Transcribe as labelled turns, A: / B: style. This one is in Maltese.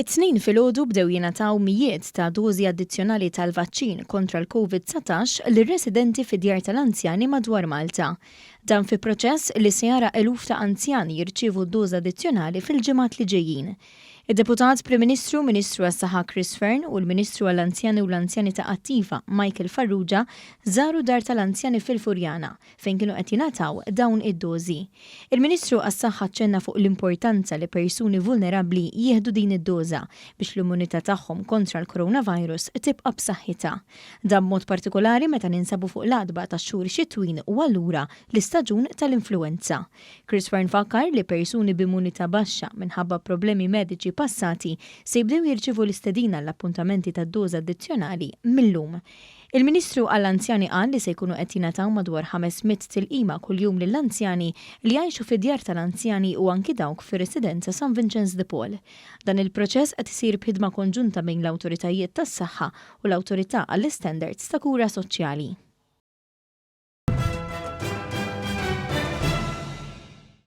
A: It-tnejn filgħodu bdew jingħataw mijiet ta' dożi addizzjonali tal-vaċċin kontra l-COVID-19 lir-residenti fid-djar tal-anzjani madwar Malta. Dan fi proċess li se jara eluf ta' anzjani jirċievu d-doża addizzjonali fil-ġimgħat li ġejjin. Id-Deputat Prim Ministru, Ministru għas-Saħħa Chris Fearn u l-Ministru għall-Anzjani u l-Anzjani ta' Attiva Michael Farrugia żaru dar tal-anzjani fil-Furjana fejn kienu qed jingħataw dawn id-dożi. Il-Ministru għas-Saħħa ċenna fuq l-importanza li persuni vulnerabbli jieħdu din id-doża biex l-immunità tagħhom kontra l-coronavirus tibqa' b'saħħitha. Dan mod partikolari meta ninsabu fuq l-adba tax-xhur xitwin u allura l-istaġun tal-influenza. Chris Fearn fakkar li persuni b'immunità baxxa minħabba problemi mediċi passati se jibdew jirċievu l-istedina l-appuntamenti tad-doża addizzjonali millum. Il-Ministru għall-Anzjani qal li se jkunu qed jingħataw madwar 500 tilqima kuljum lill-anzjani li jgħixu fid-djar tal-anzjani u anki dawk fir-residenza St. Vincent de Paul. Dan il-proċess qed isir b'ħidma konġunta bejn l-awtoritajiet tas-saħħa u l-Awtorità għall-Standards ta' Kura Soċjali.